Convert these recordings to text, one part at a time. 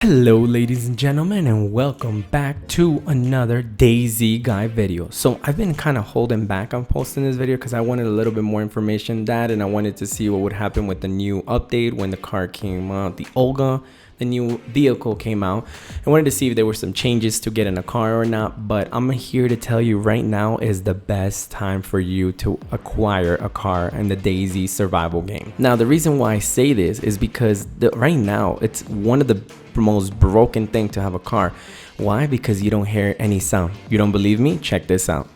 Hello ladies and gentlemen, and welcome back to another dayzguide video. So I've been kind of holding back on posting this video because I wanted a little bit more information than that, and I wanted to see what would happen with the new update when the car came out, the Olga, the new vehicle came out. I wanted to see if there were some changes to get in a car or not, but I'm here to tell you right now is the best time for you to acquire a car in the DayZ survival game. Now the reason why I say this is because right now it's one of the most broken thing to have a car. Why? Because you don't hear any sound. You don't believe me? Check this out.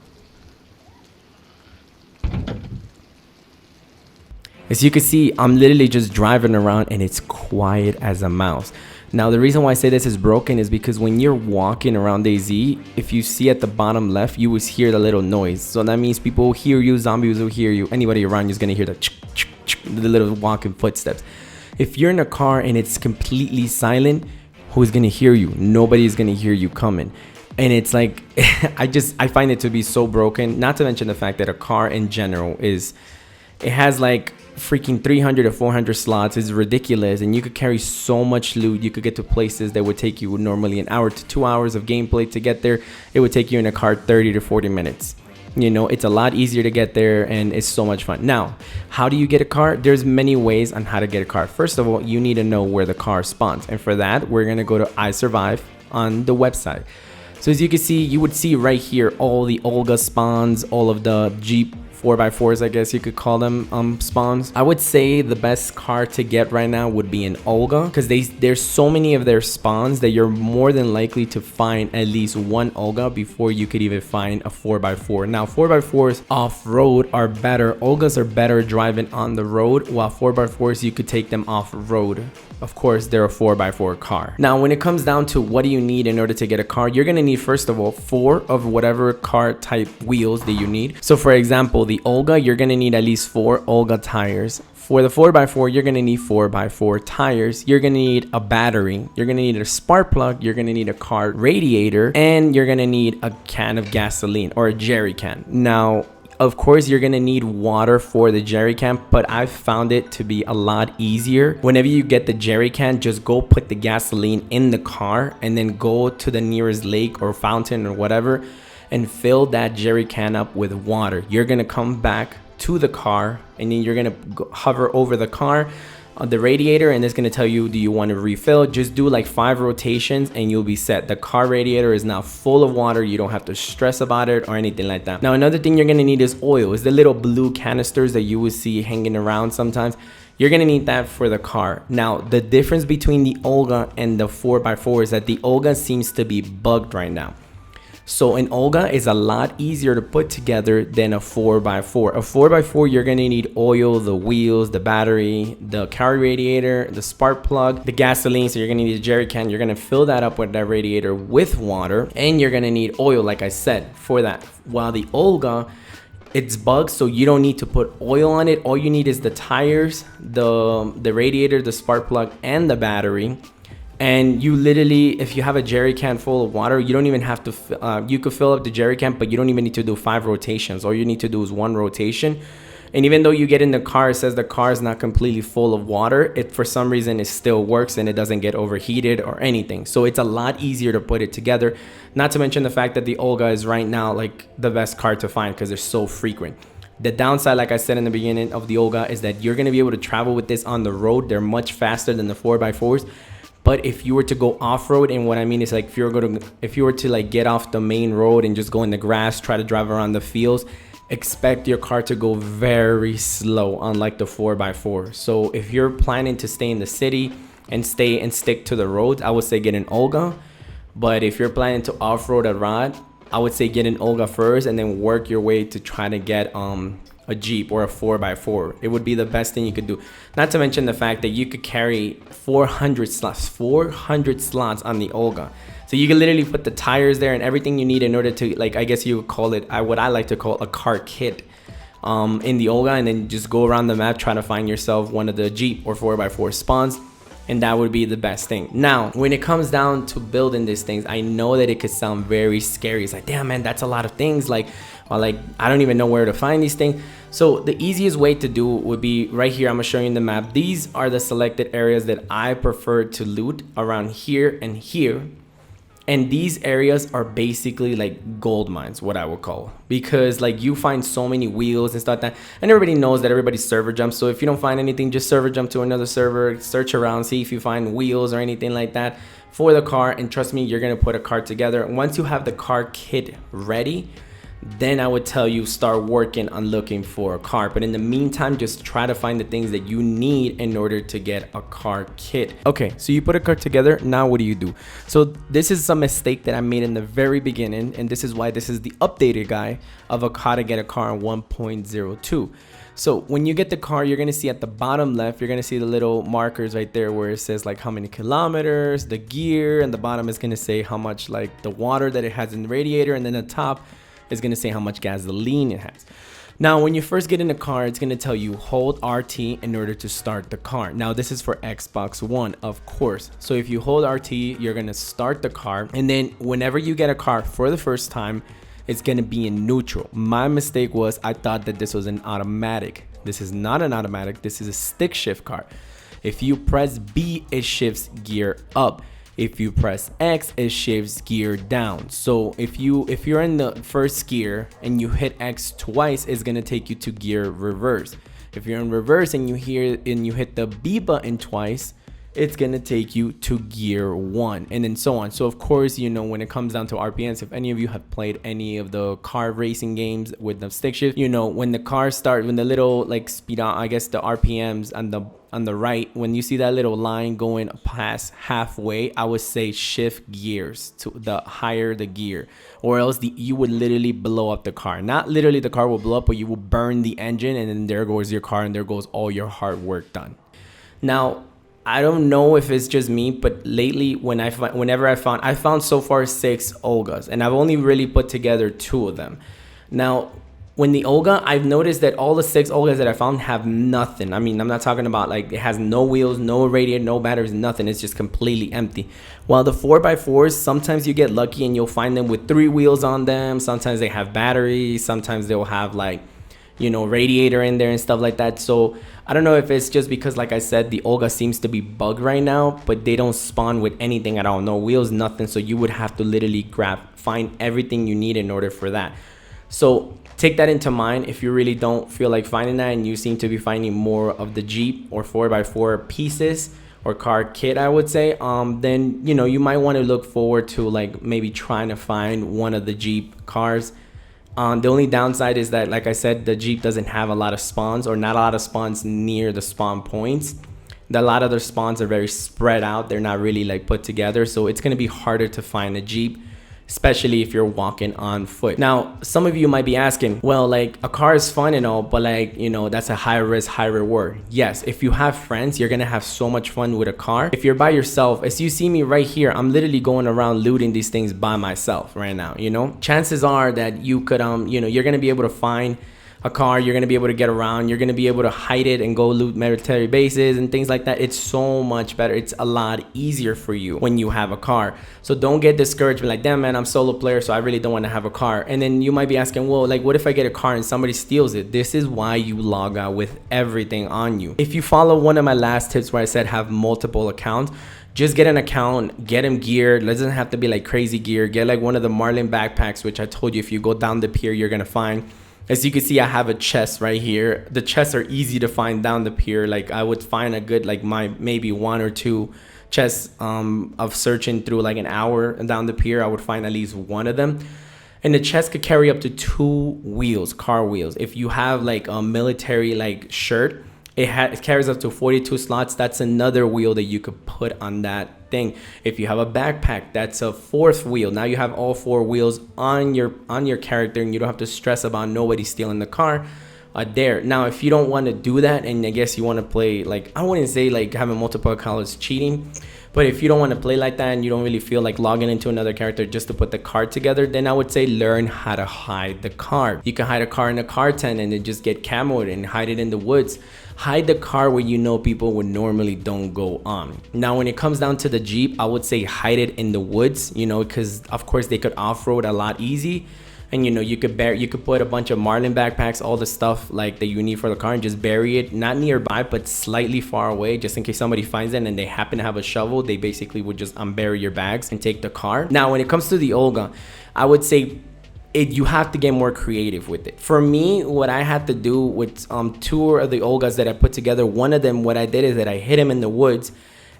As you can see, I'm literally just driving around and it's quiet as a mouse. Now the reason why I say this is broken is because when you're walking around DayZ, if you see at the bottom left, you will hear the little noise. So that means people will hear you, zombies will hear you, anybody around you is gonna hear the little walking footsteps. If you're in a car and it's completely silent, who's gonna hear you? Nobody's gonna hear you coming. And it's like, I find it to be so broken. Not to mention the fact that a car in general it has like freaking 300 or 400 slots. It's ridiculous, and you could carry so much loot. You could get to places that would take you normally an hour to 2 hours of gameplay to get there. It would take you in a car 30 to 40 minutes. You know, it's a lot easier to get there and it's so much fun. Now, how do you get a car? There's many ways on how to get a car. First of all, you need to know where the car spawns. And for that, we're going to go to I Survive on the website. So as you can see, you would see right here, all the Olga spawns, all of the Jeep 4x4s, I guess you could call them, spawns. I would say the best car to get right now would be an Olga, because there's so many of their spawns that you're more than likely to find at least one Olga before you could even find a 4x4. Now 4x4s off-road are better. Olgas are better driving on the road, while 4x4s you could take them off-road. Of course, they're a 4x4 car. Now, when it comes down to what do you need in order to get a car, you're gonna need, first of all, 4 of whatever car type wheels that you need. So for example, the Olga, you're gonna need at least 4 Olga tires. For the 4x4, you're gonna need 4x4 tires. You're gonna need a battery. You're gonna need a spark plug. You're gonna need a car radiator, and you're gonna need a can of gasoline or a jerry can. Now, of course, you're gonna need water for the jerry can, but I've found it to be a lot easier. Whenever you get the jerry can, just go put the gasoline in the car and then go to the nearest lake or fountain or whatever and fill that jerry can up with water. You're gonna come back to the car and then you're gonna hover over the car, the radiator, and it's gonna tell you, do you want to refill? Just do like 5 rotations and you'll be set. The car radiator is now full of water. You don't have to stress about it or anything like that. Now another thing you're gonna need is oil. It's the little blue canisters that you will see hanging around sometimes. You're gonna need that for the car. Now the difference between the Olga and the 4x4 is that the Olga seems to be bugged right now. So an Olga is a lot easier to put together than a 4x4. A 4x4, you're gonna need oil, the wheels, the battery, the car radiator, the spark plug, the gasoline. So you're gonna need a jerry can. You're gonna fill that up with that radiator with water, and you're gonna need oil, like I said, for that. While the Olga, it's bugged, so you don't need to put oil on it. All you need is the tires, the radiator, the spark plug, and the battery. And you literally, if you have a jerry can full of water, you don't even have to, you could fill up the jerry can, but you don't even need to do 5 rotations. All you need to do is 1 rotation. And even though you get in the car, it says the car is not completely full of water, it for some reason it still works and it doesn't get overheated or anything. So it's a lot easier to put it together. Not to mention the fact that the Olga is right now like the best car to find because they're so frequent. The downside, like I said in the beginning of the Olga, is that you're going to be able to travel with this on the road. They're much faster than the 4x4s. But if you were to go off-road, and what I mean is like if you were to like get off the main road and just go in the grass, try to drive around the fields, expect your car to go very slow, unlike the 4x4. So if you're planning to stay in the city and stick to the roads, I would say get an Olga. But if you're planning to off-road a rod, I would say get an Olga first and then work your way to try to get a Jeep or a 4x4. It would be the best thing you could do. Not to mention the fact that you could carry 400 slots on the Olga. So you can literally put the tires there and everything you need in order to, like, I guess you would call it, what I like to call a car kit in the Olga, and then just go around the map, try to find yourself one of the Jeep or 4x4 spawns. and that would be the best thing. Now, when it comes down to building these things, I know that it could sound very scary. It's like, damn man, that's a lot of things. Like I don't even know where to find these things. So the easiest way to do would be right here. I'm gonna show you in the map. These are the selected areas that I prefer to loot around here and here. And these areas are basically like gold mines, what I would call, because like you find so many wheels and stuff like that, and everybody knows that everybody's server jumps. So if you don't find anything, just server jump to another server, search around, see if you find wheels or anything like that for the car. And trust me, you're gonna put a car together. Once you have the car kit ready, then I would tell you start working on looking for a car. But in the meantime, just try to find the things that you need in order to get a car kit. Okay, so you put a car together. Now what do you do? So this is some mistake that I made in the very beginning, and this is why this is the updated guide of how to get a car in 1.02. So when you get the car, you're gonna see at the bottom left, you're gonna see the little markers right there where it says like how many kilometers, the gear, and the bottom is gonna say how much like the water that it has in the radiator, and then the top is going to say how much gasoline it has. Now, when you first get in the car, it's going to tell you hold RT in order to start the car. Now, this is for Xbox One, of course. So if you hold RT, you're going to start the car. And then whenever you get a car for the first time, it's going to be in neutral. My mistake was I thought that this was an automatic. This is not an automatic. This is a stick shift car. If you press B, it shifts gear up. If you press X, it shifts gear down. So if you're in the first gear and you hit X twice, it's gonna take you to gear reverse. If you're in reverse and you hit the B button twice, it's gonna take you to gear 1, and then so on. So of course, you know, when it comes down to RPMs, if any of you have played any of the car racing games with the stick shift, you know, when the car starts, when the little like speed out, I guess the RPMs on the right, when you see that little line going past halfway, I would say shift gears to the higher the gear, or else you would literally blow up the car. Not literally the car will blow up, but you will burn the engine, and then there goes your car, and there goes all your hard work done. Now, I don't know if it's just me, but lately whenever I found so far 6 Olgas, and I've only really put together 2 of them. Now, when the Olga, I've noticed that all the 6 Olgas that I found have nothing. I mean, I'm not talking about like it has no wheels, no radiator, no batteries, nothing. It's just completely empty. While the 4x4s, sometimes you get lucky and you'll find them with 3 wheels on them. Sometimes they have batteries. Sometimes they'll have like, you know, radiator in there and stuff like that. So I don't know if it's just because, like I said, the Olga seems to be bugged right now, but they don't spawn with anything at all. No wheels, nothing. So you would have to literally find everything you need in order for that. So take that into mind. If you really don't feel like finding that and you seem to be finding more of the Jeep or 4x4 pieces or car kit, I would say, then, you know, you might want to look forward to like maybe trying to find one of the Jeep cars. The only downside is that, like I said, the Jeep doesn't have a lot of spawns, or not a lot of spawns near the spawn points. A lot of their spawns are very spread out. They're not really like put together. So it's going to be harder to find a Jeep, especially if you're walking on foot. Now, some of you might be asking, well, like a car is fun and all, but like, you know, that's a high risk, high reward. Yes, if you have friends, you're gonna have so much fun with a car. If you're by yourself, as you see me right here, I'm literally going around looting these things by myself right now, you know? Chances are that you could, you know, you're gonna be able to find a car, you're gonna be able to get around, you're gonna be able to hide it and go loot military bases and things like that. It's so much better. It's a lot easier for you when you have a car. So don't get discouraged, be like, damn man, I'm solo player, so I really don't want to have a car. And then you might be asking, well, like what if I get a car and somebody steals it? This is why you log out with everything on you. If you follow one of my last tips where I said have multiple accounts, just get an account, get them geared. It doesn't have to be like crazy gear. Get like one of the Marlin backpacks, which I told you if you go down the pier, you're gonna find. As you can see, I have a chest right here. The chests are easy to find down the pier. Like I would find a good, like maybe 1 or 2 chests of searching through like an hour down the pier. I would find at least one of them. And the chest could carry up to 2 wheels, car wheels. If you have like a military like shirt, it carries up to 42 slots. That's another wheel that you could put on that thing. If you have a backpack, that's a 4th wheel. Now you have all 4 wheels on your character, and you don't have to stress about nobody stealing the car there. Now, if you don't want to do that, and I guess you want to play, like, I wouldn't say like having multiple accounts cheating, But if you don't want to play like that and you don't really feel like logging into another character just to put the car together, then I would say learn how to hide the car. You can hide a car in a car tent and then just get camoed and hide it in the woods. Hide the car where you know people would normally don't go on. Now, when it comes down to the Jeep, I would say hide it in the woods, you know, because of course they could off-road a lot easy. And you know, you could put a bunch of Marlin backpacks, all the stuff like that you need for the car, and just bury it, not nearby, but slightly far away, just in case somebody finds it and they happen to have a shovel. They basically would just unbury your bags and take the car. Now, when it comes to the Olga, I would say you have to get more creative with it. For me, what I had to do with 2 of the Olgas that I put together, one of them, what I did is that I hid him in the woods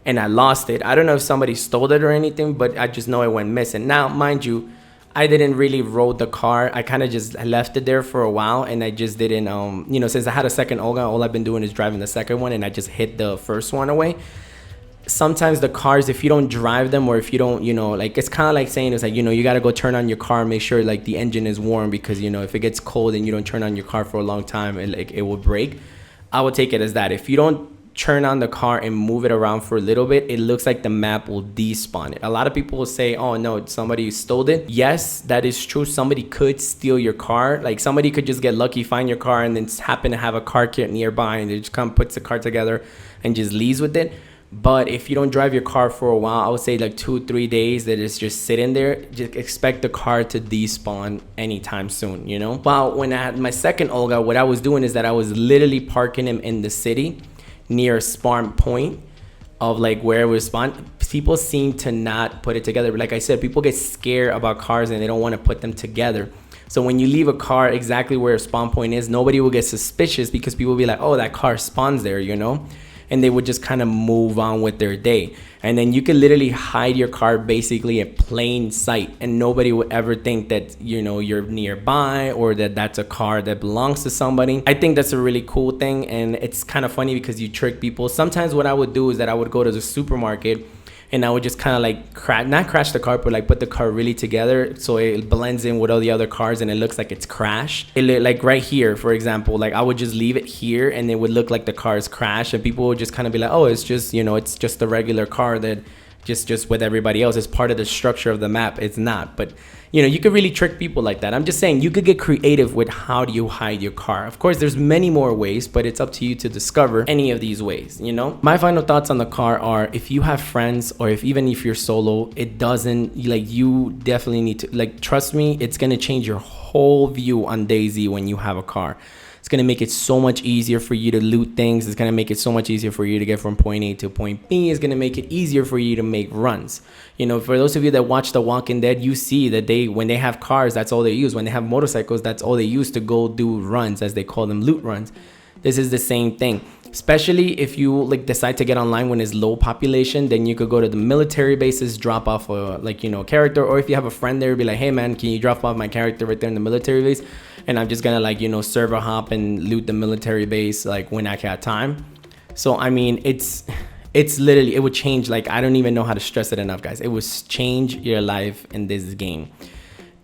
and I lost it. I don't know if somebody stole it or anything, but I just know it went missing. Now, mind you, I didn't really road the car. I kind of just left it there for a while, and I just didn't, you know, since I had a second Olga, all I've been doing is driving the second one, and I just hid the first one away. Sometimes the cars, if you don't drive them, or if you don't, you know, like, it's kind of like saying, it's like, you know, you got to go turn on your car, make sure like the engine is warm, because, you know, if it gets cold and you don't turn on your car for a long time, it will break. I would take it as that. If you don't turn on the car and move it around for a little bit, it looks like the map will despawn it. A lot of people will say, oh no, somebody stole it. Yes, that is true. Somebody could steal your car. Like, somebody could just get lucky, find your car, and then happen to have a car kit nearby, and they just come, puts the car together and just leaves with it. But if you don't drive your car for a while, I would say like 2-3 days that it's just sitting there, just expect the car to despawn anytime soon, you know? Well, when I had my second Olga, what I was doing is that I was literally parking him in the city near a spawn point of like where it was spawned. People seem to not put it together. But like I said, people get scared about cars and they don't want to put them together. So when you leave a car exactly where a spawn point is, nobody will get suspicious, because people will be like, oh, that car spawns there, you know? And they would just kind of move on with their day. And then you can literally hide your car basically in plain sight, and nobody would ever think that, you know, you're nearby, or that that's a car that belongs to somebody. I think that's a really cool thing, and it's kind of funny because you trick people. Sometimes what I would do is that I would go to the supermarket and I would just kind of like not crash the car, but like put the car really together so it blends in with all the other cars and it looks like it's crashed. Like right here, for example, like I would just leave it here and it would look like the car is crashed, and people would just kind of be like, oh, it's just, you know, it's just a regular car that just with everybody else. It's part of the structure of the map. It's not. But you know, you could really trick people like that. I'm just saying, you could get creative with how do you hide your car. Of course, there's many more ways, but it's up to you to discover any of these ways, you know? My final thoughts on the car are, if you have friends, or even if you're solo, it doesn't, like, you definitely need to, like, trust me, it's gonna change your whole view on DayZ when you have a car. It's going to make it so much easier for you to loot things. It's going to make it so much easier for you to get from point A to point B. It's going to make it easier for you to make runs. You know, for those of you that watch The Walking Dead, you see that when they have cars, that's all they use. When they have motorcycles, that's all they use to go do runs, as they call them, loot runs. This is the same thing. Especially if you like decide to get online when it's low population, then you could go to the military bases, drop off a, like, you know, character. Or if you have a friend there, be like, hey man, can you drop off my character right there in the military base? And I'm just gonna, like, you know, server hop and loot the military base like when I got time. So I mean, it's literally, it would change, like, I don't even know how to stress it enough, guys. It would change your life in this game.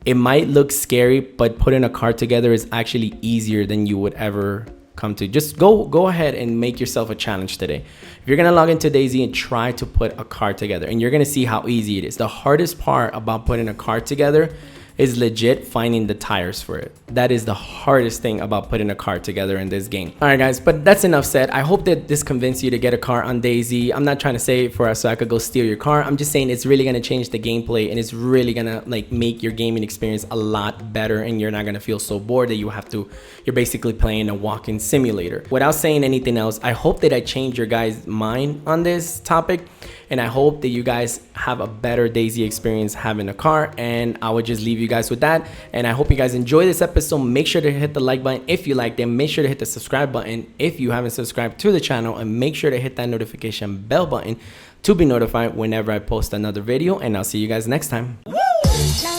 It might look scary, but putting a car together is actually easier than you would ever come to. Just go ahead and make yourself a challenge today. If you're gonna log into DayZ and try to put a car together, and you're gonna see how easy it is. The hardest part about putting a car together is legit finding the tires for it. That is the hardest thing about putting a car together in this game. All right, guys, but that's enough said. I hope that this convinced you to get a car on DayZ. I'm not trying to say it for us so I could go steal your car. I'm just saying it's really gonna change the gameplay, and it's really gonna, like, make your gaming experience a lot better, and you're not gonna feel so bored that you're basically playing a walking simulator. Without saying anything else, I hope that I changed your guys' mind on this topic, and I hope that you guys have a better DayZ experience having a car, and I would just leave you guys with that. And I hope you guys enjoy this episode. Make sure to hit the like button if you liked it. Make sure to hit the subscribe button if you haven't subscribed to the channel, and make sure to hit that notification bell button to be notified whenever I post another video. And I'll see you guys next time. Woo!